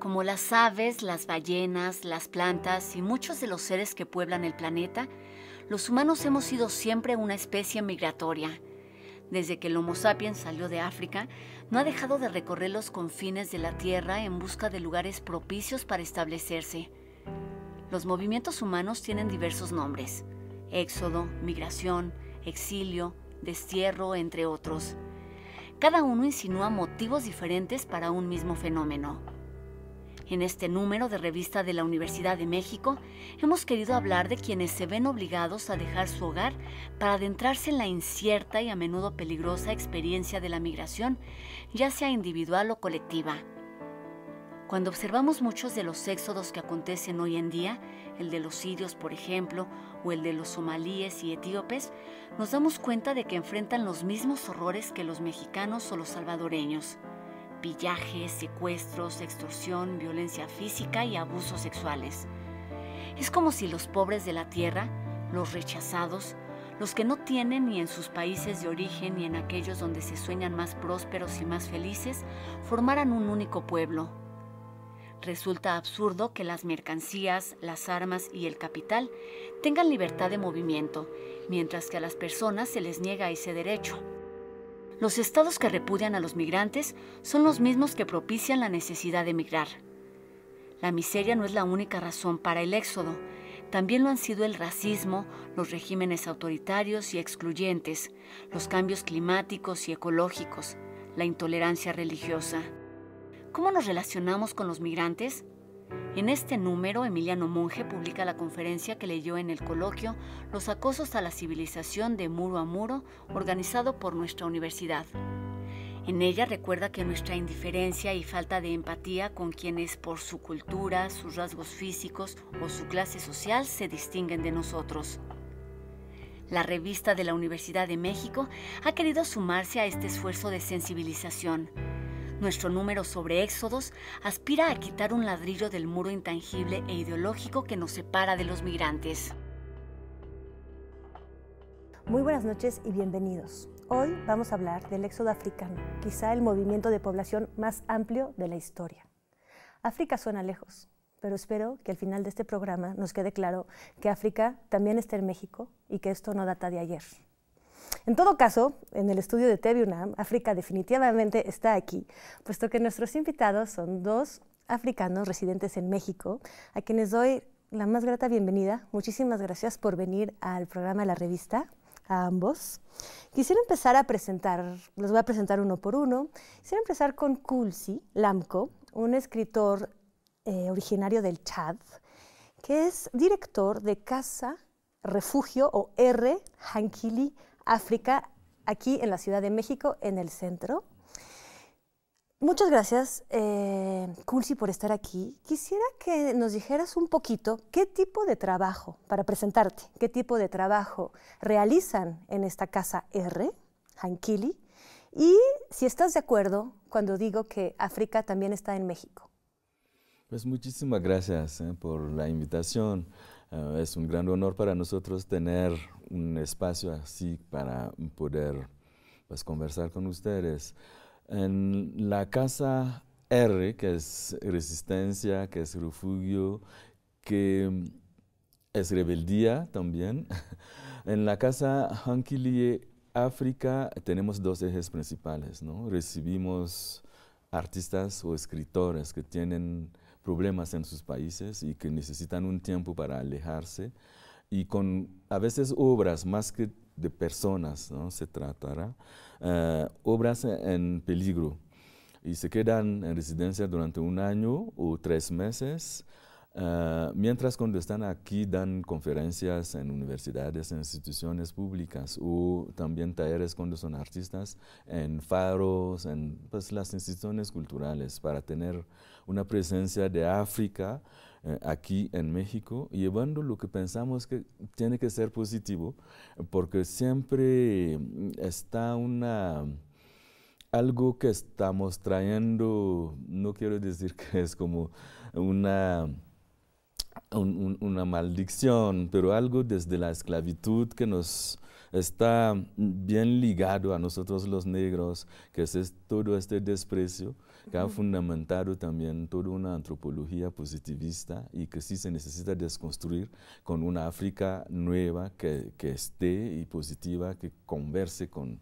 Como las aves, las ballenas, las plantas y muchos de los seres que pueblan el planeta, los humanos hemos sido siempre una especie migratoria. Desde que el Homo sapiens salió de África, no ha dejado de recorrer los confines de la Tierra en busca de lugares propicios para establecerse. Los movimientos humanos tienen diversos nombres: éxodo, migración, exilio, destierro, entre otros. Cada uno insinúa motivos diferentes para un mismo fenómeno. En este número de revista de la Universidad de México, hemos querido hablar de quienes se ven obligados a dejar su hogar para adentrarse en la incierta y a menudo peligrosa experiencia de la migración, ya sea individual o colectiva. Cuando observamos muchos de los éxodos que acontecen hoy en día, el de los sirios, por ejemplo, o el de los somalíes y etíopes, nos damos cuenta de que enfrentan los mismos horrores que los mexicanos o los salvadoreños: pillajes, secuestros, extorsión, violencia física y abusos sexuales. Es como si los pobres de la tierra, los rechazados, los que no tienen ni en sus países de origen ni en aquellos donde se sueñan más prósperos y más felices, formaran un único pueblo. Resulta absurdo que las mercancías, las armas y el capital tengan libertad de movimiento, mientras que a las personas se les niega ese derecho. Los estados que repudian a los migrantes son los mismos que propician la necesidad de migrar. La miseria no es la única razón para el éxodo. También lo han sido el racismo, los regímenes autoritarios y excluyentes, los cambios climáticos y ecológicos, la intolerancia religiosa. ¿Cómo nos relacionamos con los migrantes? En este número, Emiliano Monge publica la conferencia que leyó en el coloquio Los acosos a la civilización de muro a muro, organizado por nuestra universidad. En ella recuerda que nuestra indiferencia y falta de empatía con quienes por su cultura, sus rasgos físicos o su clase social se distinguen de nosotros. La revista de la Universidad de México ha querido sumarse a este esfuerzo de sensibilización. Nuestro número sobre éxodos aspira a quitar un ladrillo del muro intangible e ideológico que nos separa de los migrantes. Muy buenas noches y bienvenidos. Hoy vamos a hablar del éxodo africano, quizá el movimiento de población más amplio de la historia. África suena lejos, pero espero que al final de este programa nos quede claro que África también está en México y que esto no data de ayer. En todo caso, en el estudio de TV UNAM, África definitivamente está aquí, puesto que nuestros invitados son dos africanos residentes en México, a quienes doy la más grata bienvenida. Muchísimas gracias por venir al programa de la revista, a ambos. Quisiera empezar a presentar, los voy a presentar uno por uno. Quisiera empezar con Kulsi Lamco, un escritor originario del Chad, que es director de Casa Refugio o R. Hankili África, aquí en la Ciudad de México, en el centro. Muchas gracias, Kulsi, por estar aquí. Quisiera que nos dijeras un poquito qué tipo de trabajo, para presentarte, qué tipo de trabajo realizan en esta casa R, Hankili, y si estás de acuerdo cuando digo que África también está en México. Pues muchísimas gracias por la invitación. Es un gran honor para nosotros tener un espacio así para poder conversar con ustedes. En la Casa R, que es resistencia, que es refugio, que es rebeldía también, en la Casa Hankili África tenemos dos ejes principales, ¿no? Recibimos artistas o escritores que tienen problemas en sus países y que necesitan un tiempo para alejarse, y con a veces obras más que de personas, ¿no? Se tratará, obras en peligro, y se quedan en residencia durante 1 año o 3 meses, mientras cuando están aquí dan conferencias en universidades, en instituciones públicas, o también talleres cuando son artistas en faros, en las instituciones culturales, para tener una presencia de África aquí en México, llevando lo que pensamos que tiene que ser positivo, porque siempre está algo que estamos trayendo. No quiero decir que es como una maldición, pero algo desde la esclavitud que nos está bien ligado a nosotros los negros, que es todo este desprecio que ha fundamentado también toda una antropología positivista y que sí se necesita desconstruir con una África nueva que esté y positiva, que converse con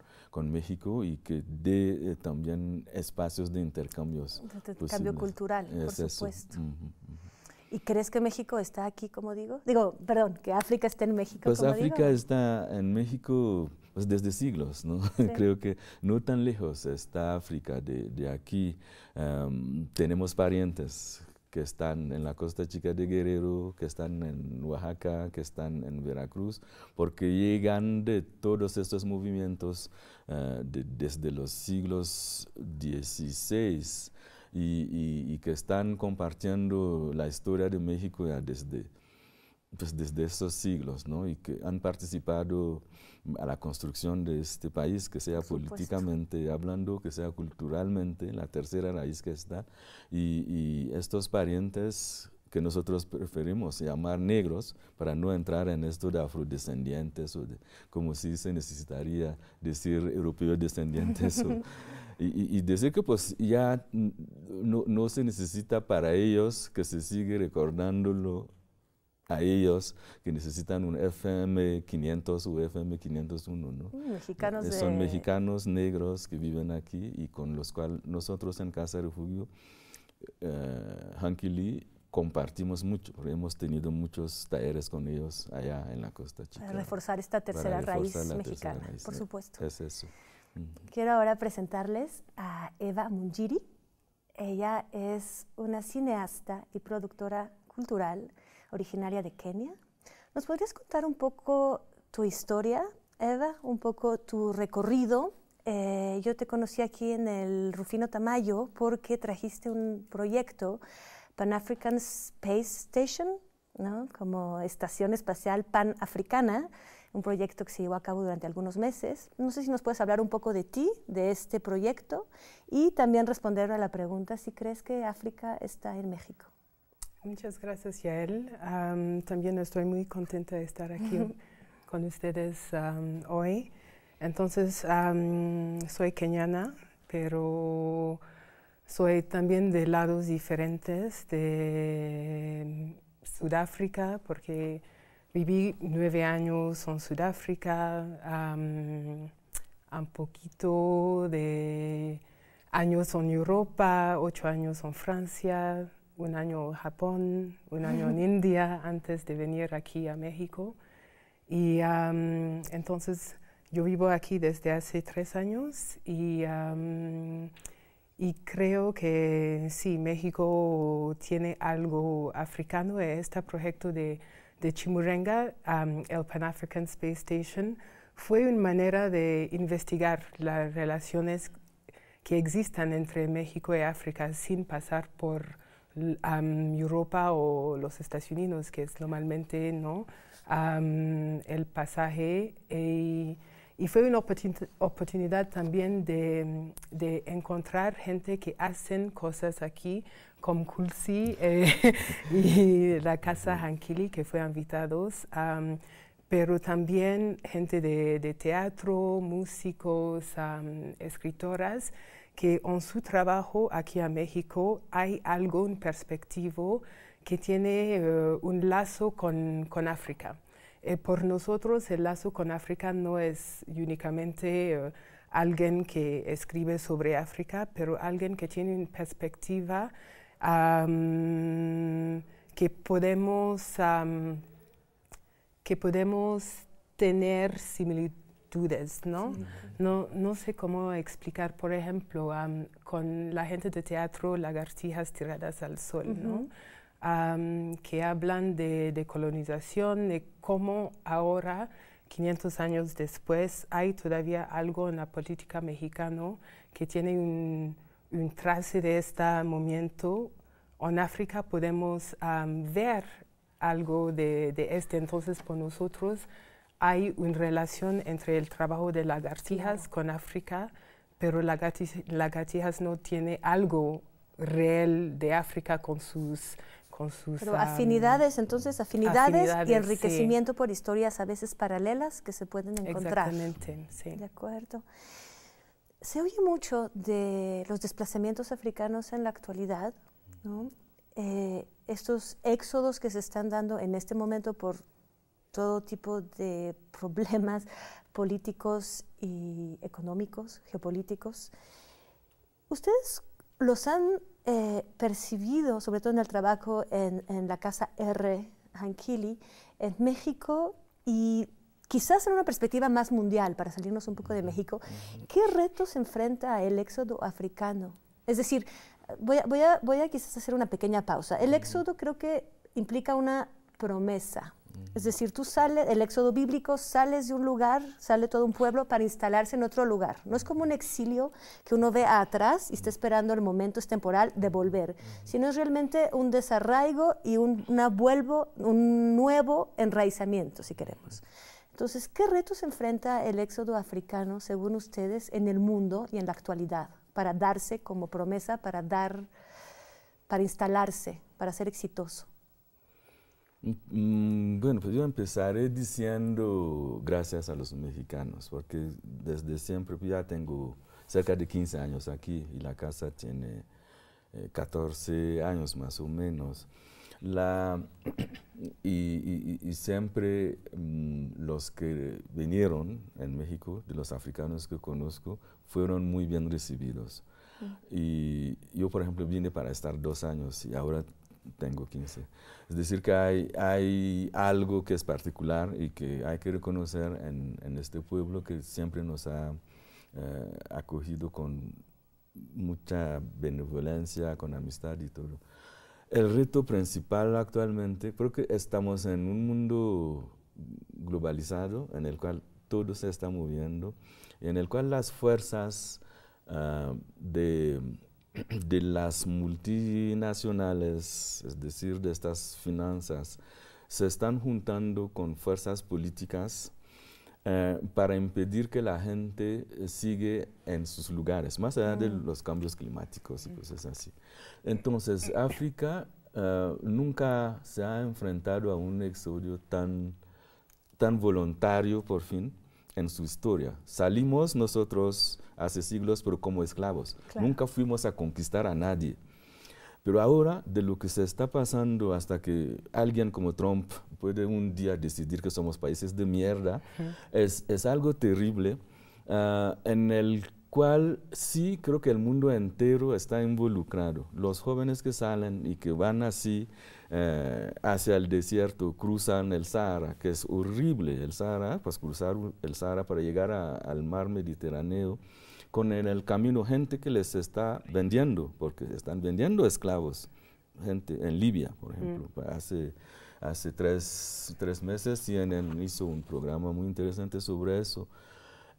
México y que dé también espacios de intercambios. Cambio cultural, por supuesto. ¿Y crees que México está aquí, como digo? Perdón, que África está en México, pues como África está en México pues desde siglos, ¿no? Sí. Creo que no tan lejos está África de aquí. Tenemos parientes que están en la Costa Chica de Guerrero, que están en Oaxaca, que están en Veracruz, porque llegan de todos estos movimientos desde los siglos XVI y que están compartiendo la historia de México ya desde esos siglos, ¿no? Y que han participado a la construcción de este país, que sea políticamente hablando, que sea culturalmente, la tercera raíz que está. Y estos parientes que nosotros preferimos llamar negros, para no entrar en esto de afrodescendientes, o de, como si se necesitaría decir europeos descendientes, y decir que pues ya no se necesita para ellos que se sigue recordándolo a ellos que necesitan un FM 500 o FM 501, ¿no? Son mexicanos negros que viven aquí y con los cuales nosotros en Casa Refugio Hanquili compartimos mucho, porque hemos tenido muchos talleres con ellos allá en la Costa Chica. Para reforzar esta tercera raíz mexicana, por supuesto. Es eso. Quiero ahora presentarles a Eva Munjiri. Ella es una cineasta y productora cultural originaria de Kenia. ¿Nos podrías contar un poco tu historia, Eva? Un poco tu recorrido. Yo te conocí aquí en el Rufino Tamayo porque trajiste un proyecto, Pan African Space Station, ¿no? Como estación espacial panafricana, un proyecto que se llevó a cabo durante algunos meses. No sé si nos puedes hablar un poco de ti, de este proyecto, y también responder a la pregunta si crees que África está en México. Muchas gracias, Yael. También estoy muy contenta de estar aquí con ustedes hoy. Entonces, soy keniana, pero soy también de lados diferentes de Sudáfrica, porque viví 9 años en Sudáfrica, un poquito de años en Europa, 8 años en Francia, 1 año en Japón, 1 año en India, antes de venir aquí a México. Y entonces yo vivo aquí desde hace 3 años y creo que sí, México tiene algo africano. Este proyecto de Chimurenga, el Pan African Space Station, fue una manera de investigar las relaciones que existan entre México y África sin pasar por Europa o los Estados Unidos, que es normalmente ¿no? El pasaje. Y fue una oportunidad también de encontrar gente que hacen cosas aquí, como Kulsi y la Casa Hanquili, que fueron invitados, pero también gente de teatro, músicos, escritoras, que en su trabajo aquí en México hay algo, un perspectivo que tiene un lazo con África. Por nosotros el lazo con África no es únicamente alguien que escribe sobre África, pero alguien que tiene una perspectiva que podemos tener similitudes, ¿no? Sí. No sé cómo explicar, por ejemplo, con la gente de teatro, Lagartijas tiradas al sol, ¿no? Que hablan de colonización, de cómo ahora, 500 años después, hay todavía algo en la política mexicana que tiene un trace de este movimiento. En África podemos ver algo de este. Entonces, por nosotros hay una relación entre el trabajo de Lagartijas con África, pero Lagartijas no tiene algo real de África con con sus... Pero afinidades, entonces, afinidades y afinidades, enriquecimiento por historias a veces paralelas que se pueden encontrar. Exactamente, sí. De acuerdo. Se oye mucho de los desplazamientos africanos en la actualidad, ¿no? Estos éxodos que se están dando en este momento por todo tipo de problemas políticos y económicos, geopolíticos. ¿Ustedes los han percibido, sobre todo en el trabajo en la Casa R. Hankili, en México y quizás en una perspectiva más mundial, para salirnos un poco de México? ¿Qué retos enfrenta el éxodo africano? Es decir, voy a quizás hacer una pequeña pausa. El éxodo creo que implica una promesa. Es decir, el éxodo bíblico, sales de un lugar, sale todo un pueblo para instalarse en otro lugar. No es como un exilio que uno ve atrás y está esperando el momento temporal de volver, sino es realmente un desarraigo y un nuevo enraizamiento, si queremos. Entonces, ¿qué retos enfrenta el éxodo africano, según ustedes, en el mundo y en la actualidad, para darse como promesa, para instalarse, para ser exitoso? Bueno, pues yo empezaré diciendo gracias a los mexicanos, porque desde siempre ya tengo cerca de 15 años aquí y la casa tiene 14 años más o menos. Y siempre los que vinieron en México, de los africanos que conozco, fueron muy bien recibidos. Y yo, por ejemplo, vine para estar 2 años y ahora tengo 15. Es decir, que hay algo que es particular y que hay que reconocer en este pueblo que siempre nos ha acogido con mucha benevolencia, con amistad y todo. El reto principal actualmente, creo que estamos en un mundo globalizado en el cual todo se está moviendo, en el cual las fuerzas de las multinacionales, es decir, de estas finanzas, se están juntando con fuerzas políticas para impedir que la gente siga en sus lugares, más allá de los cambios climáticos y cosas así. Entonces, África nunca se ha enfrentado a un exodio tan voluntario, por fin, en su historia. Salimos nosotros hace siglos, pero como esclavos. Claro. Nunca fuimos a conquistar a nadie. Pero ahora, de lo que se está pasando hasta que alguien como Trump puede un día decidir que somos países de mierda, es algo terrible, en el cual sí creo que el mundo entero está involucrado. Los jóvenes que salen y que van así hacia el desierto, cruzan el Sahara, que es horrible el Sahara, pues cruzar el Sahara para llegar al mar Mediterráneo, con en el camino gente que les está vendiendo, porque están vendiendo esclavos, gente en Libia, por ejemplo. Hace tres meses CNN hizo un programa muy interesante sobre eso.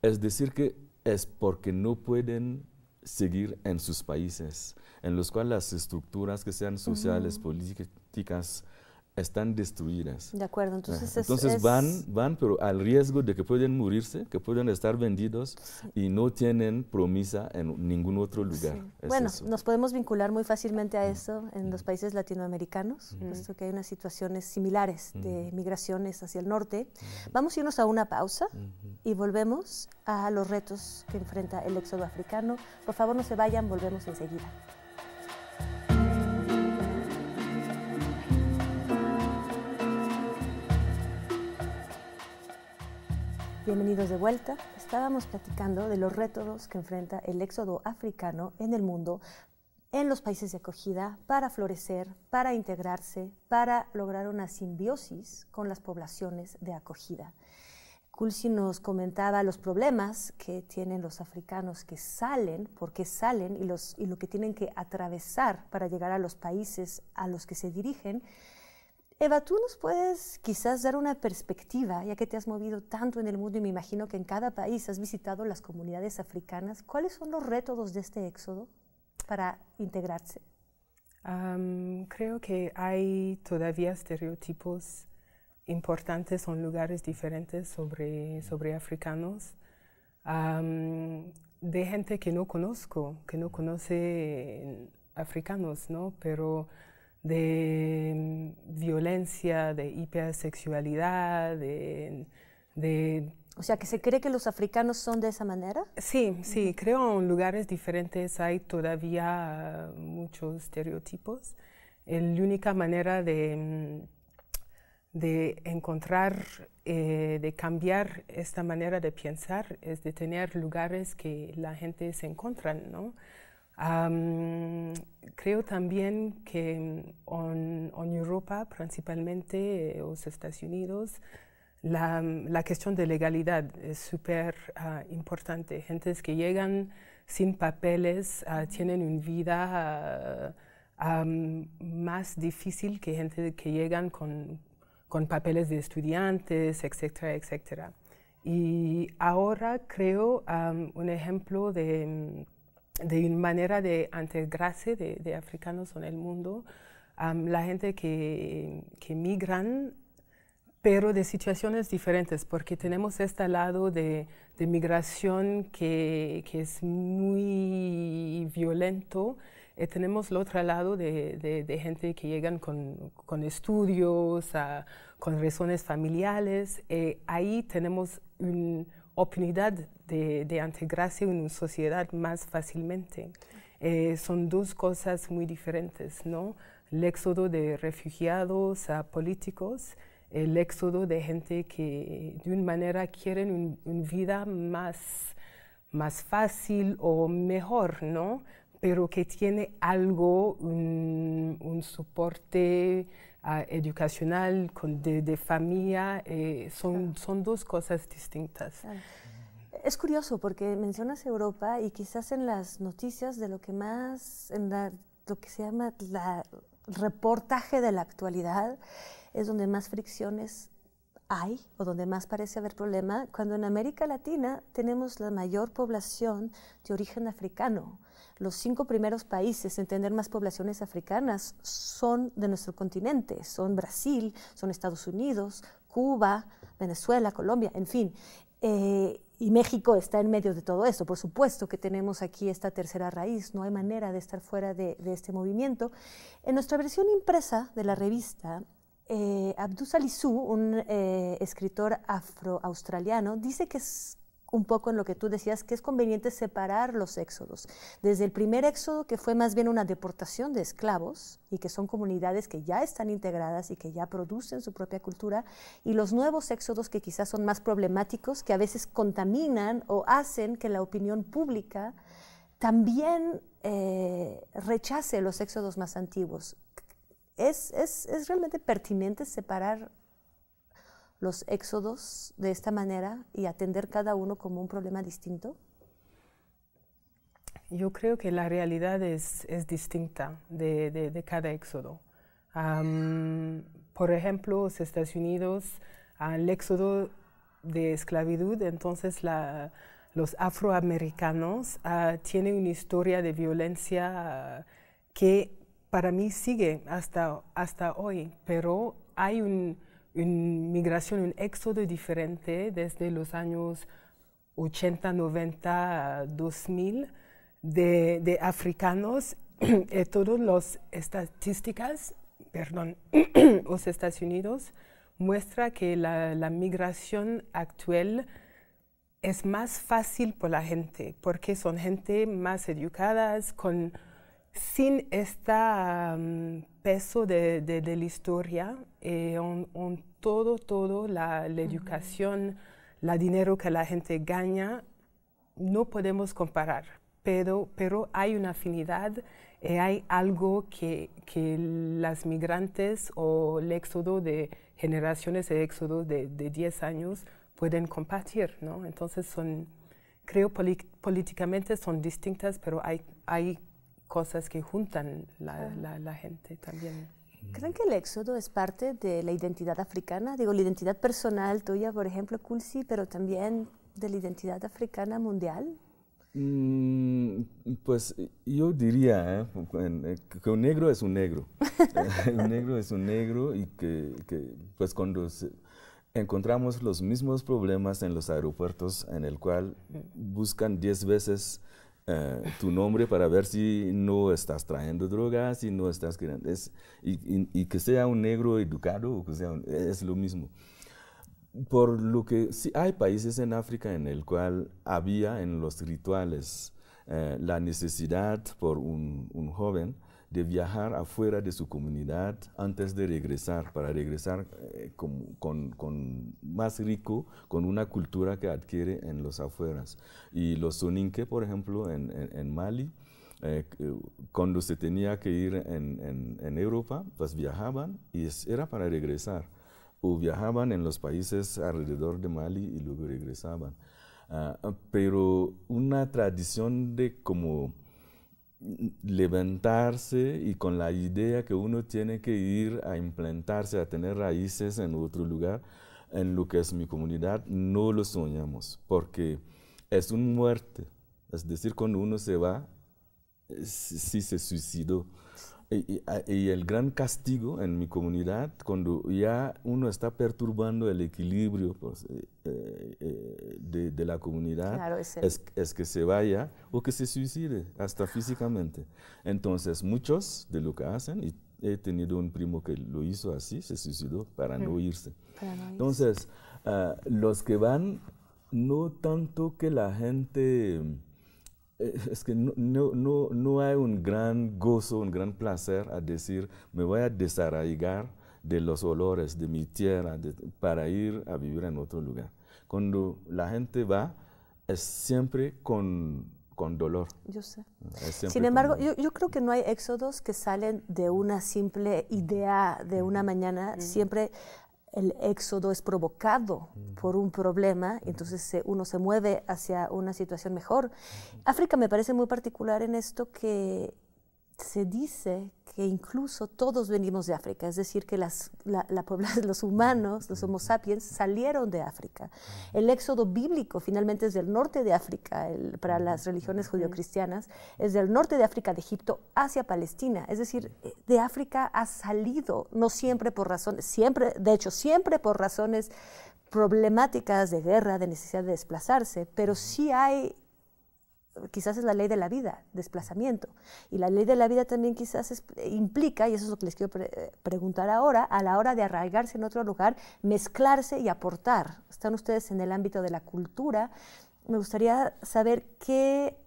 Es decir, que es porque no pueden seguir en sus países, en los cuales las estructuras que sean sociales, políticas, están destruidas. De acuerdo, entonces entonces van, pero al riesgo de que pueden morirse, que pueden estar vendidos y no tienen promesa en ningún otro lugar. Sí. Bueno, nos podemos vincular muy fácilmente a eso en los países latinoamericanos, puesto que hay unas situaciones similares de migraciones hacia el norte. Vamos a irnos a una pausa y volvemos a los retos que enfrenta el éxodo africano. Por favor, no se vayan, volvemos enseguida. Bienvenidos de vuelta. Estábamos platicando de los retos que enfrenta el éxodo africano en el mundo, en los países de acogida, para florecer, para integrarse, para lograr una simbiosis con las poblaciones de acogida. Kulsi nos comentaba los problemas que tienen los africanos que salen, por qué salen y lo que tienen que atravesar para llegar a los países a los que se dirigen. Eva, ¿tú nos puedes quizás dar una perspectiva, ya que te has movido tanto en el mundo y me imagino que en cada país has visitado las comunidades africanas? ¿Cuáles son los retos de este éxodo para integrarse? Creo que hay todavía estereotipos importantes en lugares diferentes sobre africanos, de gente que no conozco, que no conoce africanos, ¿no? Pero violencia, de hipersexualidad, O sea, que se cree que los africanos son de esa manera. Sí, sí, creo en lugares diferentes hay todavía muchos estereotipos. La única manera de encontrar, de cambiar esta manera de pensar es de tener lugares que la gente se encuentra, ¿no? Creo también que en Europa, principalmente los Estados Unidos, la cuestión de legalidad es súper importante. Gentes que llegan sin papeles tienen una vida más difícil que gente que llegan con papeles de estudiantes, etcétera, etcétera. Y ahora creo un ejemplo de una manera de integrarse de africanos en el mundo, la gente que migran, pero de situaciones diferentes, porque tenemos este lado de migración que es muy violento, y tenemos el otro lado de gente que llegan con estudios, con razones familiares. Ahí tenemos una oportunidad de integrarse en una sociedad más fácilmente. Son dos cosas muy diferentes, ¿no? El éxodo de refugiados políticos, el éxodo de gente que de una manera quieren una vida más fácil o mejor, ¿no? Pero que tiene algo, un soporte educacional, de familia, son dos cosas distintas. Claro. Es curioso porque mencionas Europa y quizás en las noticias de lo que más, lo que se llama el reportaje de la actualidad, es donde más fricciones hay o donde más parece haber problema, cuando en América Latina tenemos la mayor población de origen africano. Los 5 primeros países en tener más poblaciones africanas son de nuestro continente, son Brasil, son Estados Unidos, Cuba, Venezuela, Colombia, en fin. Y México está en medio de todo esto. Por supuesto que tenemos aquí esta tercera raíz, no hay manera de estar fuera de este movimiento. En nuestra versión impresa de la revista, Abdou Salihou, un escritor afro-australiano, dice que es un poco en lo que tú decías, que es conveniente separar los éxodos. Desde el primer éxodo, que fue más bien una deportación de esclavos, y que son comunidades que ya están integradas y que ya producen su propia cultura, y los nuevos éxodos que quizás son más problemáticos, que a veces contaminan o hacen que la opinión pública también rechace los éxodos más antiguos. ¿Es realmente pertinente separar los éxodos de esta manera y atender cada uno como un problema distinto? Yo creo que la realidad es distinta de cada éxodo. Por ejemplo, los Estados Unidos, el éxodo de esclavitud, entonces los afroamericanos tienen una historia de violencia que para mí sigue hasta hoy, pero hay una migración, un éxodo diferente desde los años 80, 90, 2000 de africanos. Todas las estadísticas, los Estados Unidos muestra que la migración actual es más fácil por la gente, porque son gente más educadas, sin este peso de la historia, todo la educación, el dinero que la gente gana, no podemos comparar, pero hay una afinidad y hay algo que las migrantes o el éxodo de generaciones, el éxodo de 10 años pueden compartir, ¿no? Entonces creo políticamente son distintas, pero hay cosas que juntan la gente también. ¿Creen que el éxodo es parte de la identidad africana? Digo, la identidad personal tuya, por ejemplo, Kulsi, pero también de la identidad africana mundial. Pues yo diría que un negro es un negro. Un negro es un negro y que pues cuando encontramos los mismos problemas en los aeropuertos en el cual buscan 10 veces tu nombre para ver si no estás trayendo drogas, si no estás queriendo, y que sea un negro educado, o que sea es lo mismo. Por lo que sí hay países en África en el cual había en los rituales la necesidad por un joven de viajar afuera de su comunidad antes de regresar, para regresar con más rico, con una cultura que adquiere en los afueras. Y los soninke, por ejemplo, en Mali, cuando se tenía que ir en Europa, pues viajaban y era para regresar. O viajaban en los países alrededor de Mali y luego regresaban. Pero una tradición de como levantarse y con la idea que uno tiene que ir a implantarse, a tener raíces en otro lugar, en lo que es mi comunidad, no lo soñamos, porque es una muerte. Es decir, cuando uno se va, sí se suicidó. Y el gran castigo en mi comunidad, cuando ya uno está perturbando el equilibrio pues, de la comunidad, claro, es que se vaya o que se suicide, hasta físicamente. Entonces, muchos de lo que hacen, y he tenido un primo que lo hizo así, se suicidó para no irse. Entonces, los que van, no tanto que la gente... Es que no hay un gran gozo, un gran placer a decir, me voy a desarraigar de los olores de mi tierra para ir a vivir en otro lugar. Cuando la gente va, es siempre con dolor. Yo sé. Sin embargo, yo creo que no hay éxodos que salen de una simple idea de una mañana. Siempre el éxodo es provocado por un problema, entonces uno se mueve hacia una situación mejor. África me parece muy particular en esto que se dice que incluso todos venimos de África, es decir, que los humanos, los Homo sapiens, salieron de África. El éxodo bíblico finalmente es del norte de África, para las religiones judio-cristianas, es del norte de África, de Egipto, hacia Palestina. Es decir, de África ha salido, no siempre por razones, siempre por razones problemáticas de guerra, de necesidad de desplazarse, pero sí hay... Quizás es la ley de la vida, desplazamiento. Y la ley de la vida también quizás implica, y eso es lo que les quiero preguntar ahora, a la hora de arraigarse en otro lugar, mezclarse y aportar. Están ustedes en el ámbito de la cultura. Me gustaría saber que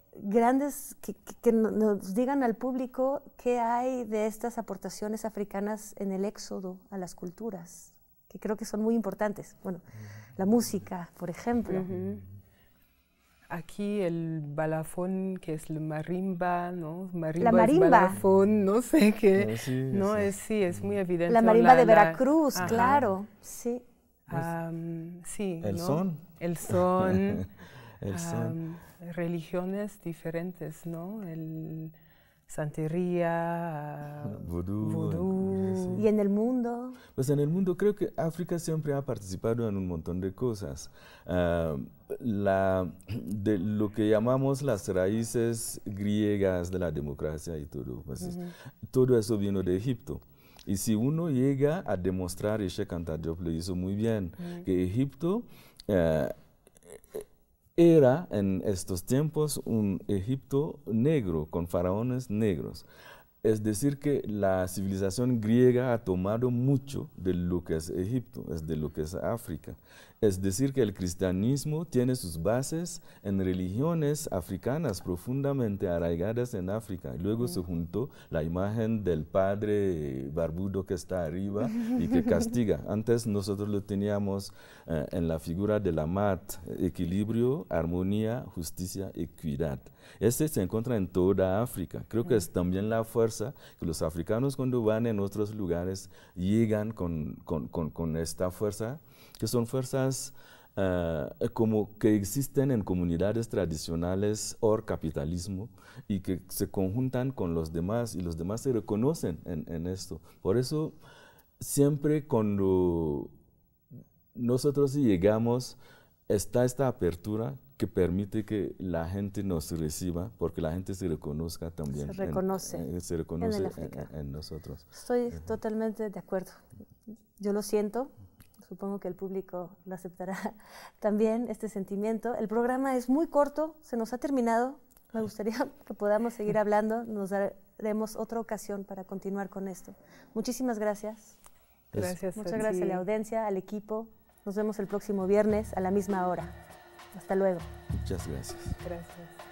nos digan al público qué hay de estas aportaciones africanas en el éxodo a las culturas, que creo que son muy importantes. Bueno, la música, por ejemplo. Aquí el balafón, que es el marimba, ¿no? La marimba. Es balafón, no sé qué. Es muy evidente. La marimba de Veracruz, claro, sí. Sí, el ¿no? son. El son. El son. Religiones diferentes, ¿no? El santería, vudú. Sí. ¿Y en el mundo? Pues en el mundo creo que África siempre ha participado en un montón de cosas. De lo que llamamos las raíces griegas de la democracia y todo, pues todo eso vino de Egipto. Y si uno llega a demostrar, y Sheikh Anta Diop lo hizo muy bien, que Egipto era en estos tiempos un Egipto negro, con faraones negros. Es decir, que la civilización griega ha tomado mucho de lo que es Egipto, de lo que es África. Es decir, que el cristianismo tiene sus bases en religiones africanas profundamente arraigadas en África. Luego se juntó la imagen del padre barbudo que está arriba y que castiga. Antes nosotros lo teníamos en la figura de la mat, equilibrio, armonía, justicia, equidad. Este se encuentra en toda África. Creo que es también la fuerza que los africanos cuando van en otros lugares llegan con esta fuerza, que son fuerzas como que existen en comunidades tradicionales o capitalismo y que se conjuntan con los demás y los demás se reconocen en esto. Por eso siempre cuando nosotros llegamos está esta apertura que permite que la gente nos reciba, porque la gente se reconozca también. Se reconoce en nosotros. Estoy totalmente de acuerdo. Yo lo siento, supongo que el público lo aceptará también, este sentimiento. El programa es muy corto, se nos ha terminado. Me gustaría que podamos seguir hablando, nos daremos otra ocasión para continuar con esto. Muchísimas gracias. Gracias. Muchas gracias a la audiencia, al equipo. Nos vemos el próximo viernes a la misma hora. Hasta luego. Muchas gracias. Gracias.